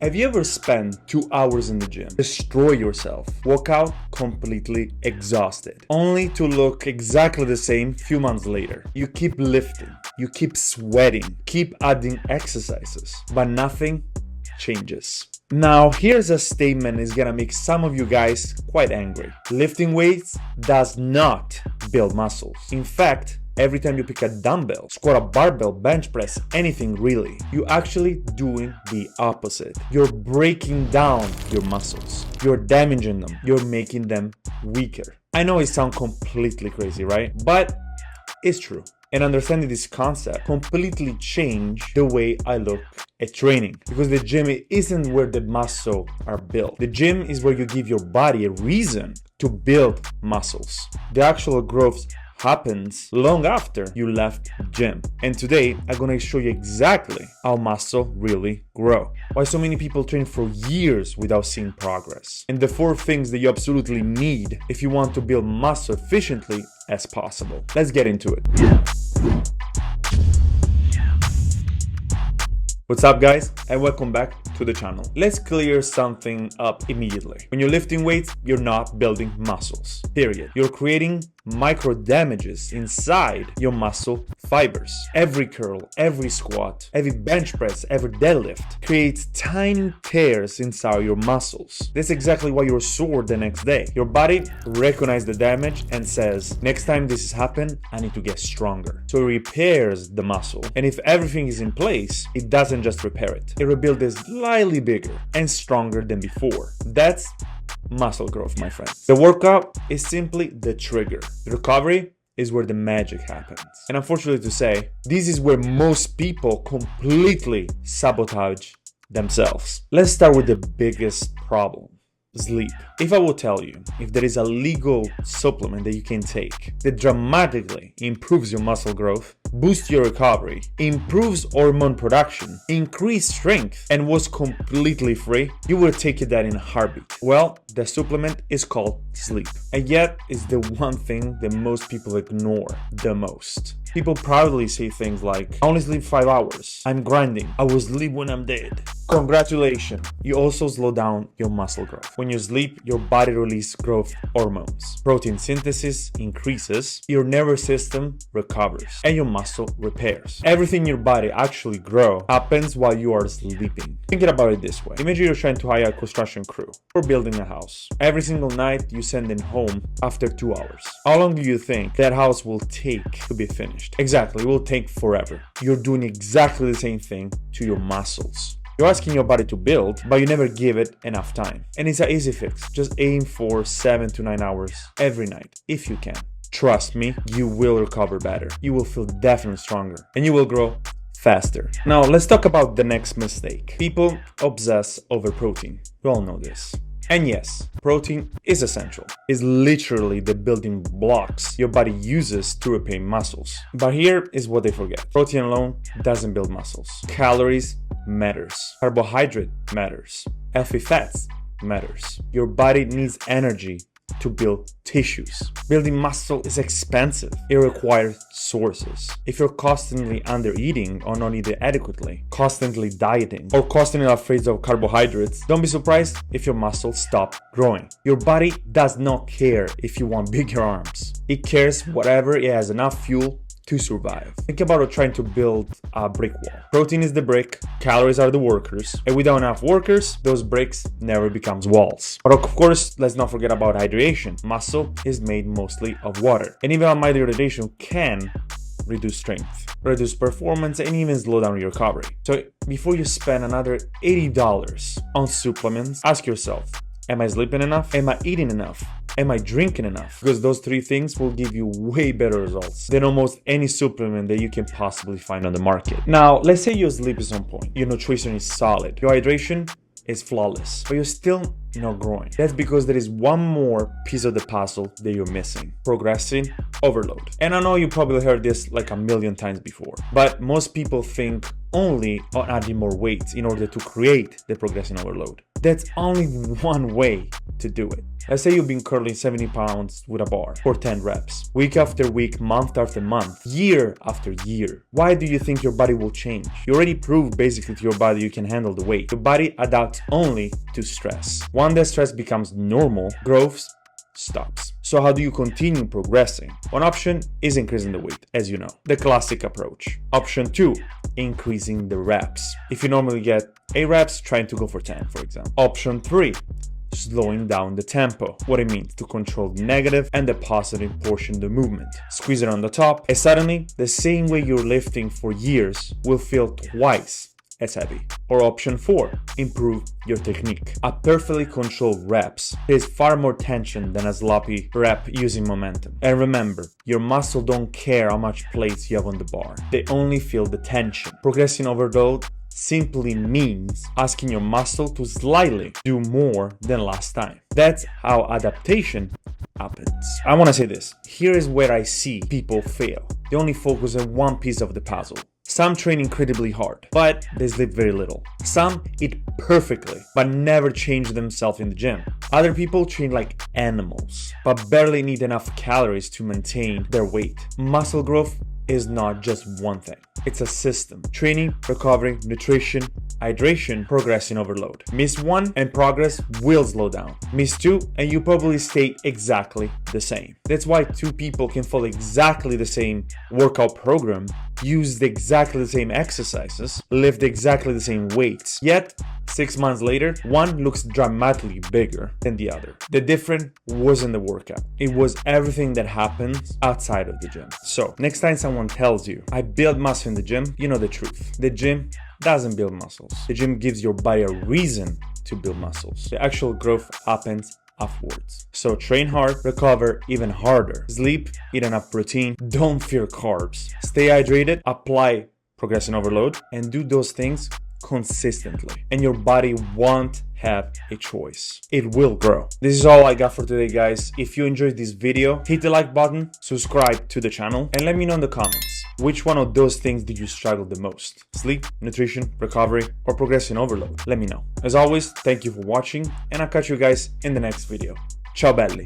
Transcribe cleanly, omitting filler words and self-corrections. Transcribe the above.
Have you ever spent 2 hours in the gym, destroy yourself, walk out completely exhausted, only to look exactly the same few months later? You keep lifting, you keep sweating, keep adding exercises, but nothing changes. Now, here's a statement that's gonna make some of you guys quite angry. Lifting weights does not build muscles. In fact, every time you pick a dumbbell, squat a barbell, bench press, anything really, you're actually doing the opposite. You're breaking down your muscles. You're damaging them. You're making them weaker. I know it sounds completely crazy, right? But it's true. And understanding this concept completely changed the way I look at training. Because the gym isn't where the muscles are built. The gym is where you give your body a reason to build muscles. The actual growth happens long after you left gym. And today I'm gonna show you exactly how muscle really grow. Why so many people train for years without seeing progress. And the 4 things that you absolutely need if you want to build muscle efficiently as possible. Let's get into it. What's up guys, and welcome back to the channel. Let's clear something up immediately. When you're lifting weights, you're not building muscles, period. You're creating micro damages inside your muscle fibers. Every curl, every squat, every bench press, every deadlift creates tiny tears inside your muscles. That's exactly why you're sore the next day. Your body recognizes the damage and says, next time this has happened, I need to get stronger. So it repairs the muscle. And if everything is in place, it doesn't just repair it. It rebuilds it slightly bigger and stronger than before. That's muscle growth, my friend. The workout is simply the trigger. The recovery is where the magic happens. And unfortunately to say, this is where most people completely sabotage themselves. Let's start with the biggest problem. Sleep. If I will tell you, if there is a legal supplement that you can take that dramatically improves your muscle growth, boosts your recovery, improves hormone production, increase strength, and was completely free, you would take that in a heartbeat. Well, the supplement is called sleep. And yet, it's the one thing that most people ignore the most. People proudly say things like, I only sleep 5 hours. I'm grinding. I will sleep when I'm dead. Congratulations. You also slow down your muscle growth. When you sleep, your body releases growth hormones. Protein synthesis increases, your nervous system recovers, and your muscle repairs. Everything in your body actually grows happens while you are sleeping. Think about it this way. Imagine you're trying to hire a construction crew or building a house. Every single night you send them home after 2 hours. How long do you think that house will take to be finished? Exactly, it will take forever. You're doing exactly the same thing to your muscles. You're asking your body to build, but you never give it enough time. And it's an easy fix. Just aim for 7 to 9 hours every night, if you can. Trust me, you will recover better. You will feel definitely stronger, and you will grow faster. Now, let's talk about the next mistake. People obsess over protein. We all know this. And yes, protein is essential. It's literally the building blocks your body uses to repair muscles. But here is what they forget. Protein alone doesn't build muscles. Calories matters. Carbohydrate matters. Healthy fats matters. Your body needs energy to build tissues. Building muscle is expensive. It requires sources. If you're constantly under eating or not eating adequately, constantly dieting, or constantly afraid of carbohydrates, don't be surprised if your muscles stop growing. Your body does not care if you want bigger arms. It cares whatever it has enough fuel to survive. Think about it trying to build a brick wall. Protein is the brick, calories are the workers, and without enough workers, those bricks never becomes walls. But of course, let's not forget about hydration. Muscle is made mostly of water, and even mild hydration can reduce strength, reduce performance, and even slow down your recovery. So before you spend another $80 on supplements, ask yourself, am I sleeping enough? Am I eating enough? Am I drinking enough? Because those 3 things will give you way better results than almost any supplement that you can possibly find on the market. Now, let's say your sleep is on point, your nutrition is solid, your hydration is flawless, but you're still not growing. That's because there is one more piece of the puzzle that you're missing: progressive overload. And I know you probably heard this like a million times before, but most people think only on adding more weight in order to create the progressive overload. That's only one way to do it. Let's say you've been curling 70 pounds with a bar for 10 reps, week after week, month after month, year after year. Why do you think your body will change? You already proved basically to your body you can handle the weight. Your body adapts only to stress. Once that stress becomes normal, growth stops. So how do you continue progressing? One option is increasing the weight, as you know, the classic approach. Option 2, increasing the reps. If you normally get 8 reps, trying to go for 10, for example. Option 3, slowing down the tempo. What it means to control the negative and the positive portion of the movement. Squeeze it on the top, and suddenly the same way you're lifting for years will feel twice as heavy. Or option 4, improve your technique. A perfectly controlled reps is far more tension than a sloppy rep using momentum. And remember, your muscle don't care how much plates you have on the bar. They only feel the tension. Progressing overload simply means asking your muscle to slightly do more than last time. That's how adaptation happens. I want to say this. Here is where I see people fail. They only focus on one piece of the puzzle. Some train incredibly hard, but they sleep very little. Some eat perfectly, but never change themselves in the gym. Other people train like animals, but barely need enough calories to maintain their weight. Muscle growth is not just one thing. It's a system. Training, recovery, nutrition, hydration, progressing overload. Miss one and progress will slow down. Miss two and you probably stay exactly the same. That's why two people can follow exactly the same workout program, use exactly the same exercises, lift exactly the same weights. Yet, 6 months later, one looks dramatically bigger than the other. The difference wasn't the workout. It was everything that happens outside of the gym. So, next time someone tells you, I build muscle in the gym, you know the truth. The gym doesn't build muscles. The gym gives your body a reason to build muscles. The actual growth happens afterwards. So train hard, recover even harder. Sleep, eat enough protein, don't fear carbs. Stay hydrated, apply progression overload, and do those things consistently. And your body won't have a choice. It will grow. This is all I got for today, guys. If you enjoyed this video, hit the like button, subscribe to the channel, and let me know in the comments, which one of those things did you struggle the most? Sleep, nutrition, recovery, or progression overload? Let me know. As always, thank you for watching, and I'll catch you guys in the next video. Ciao belli!